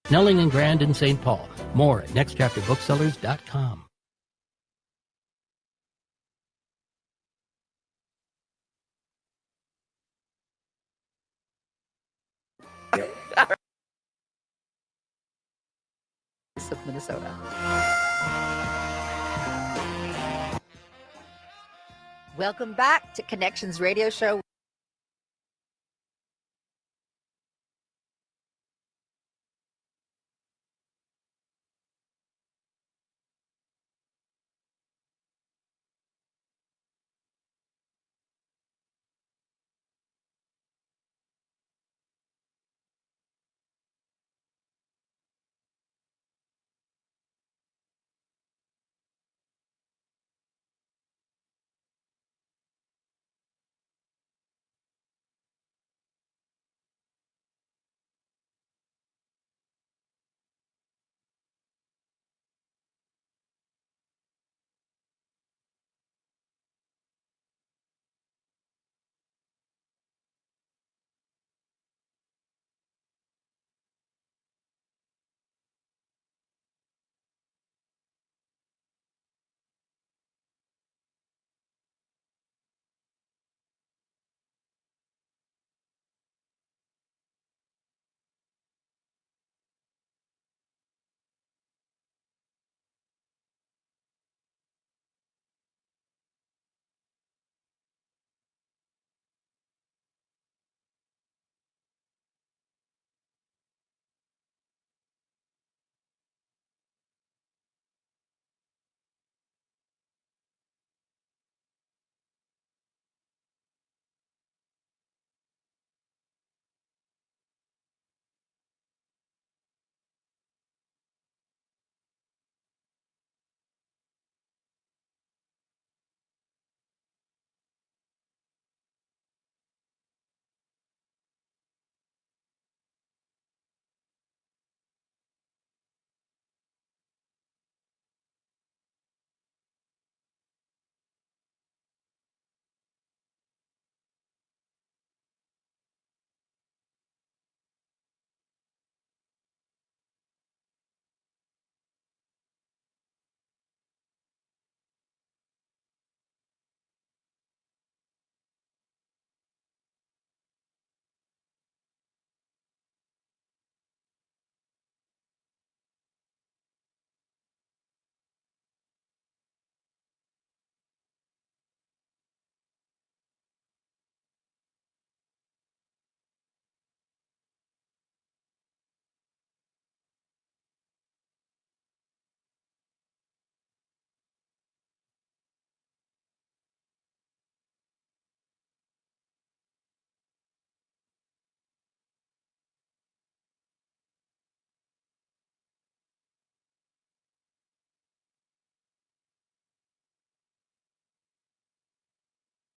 C: Snelling and Grand in St. Paul. More at nextchapterbooksellers.com.
D: Minneapolis of Minnesota. Welcome back to Connections Radio Show.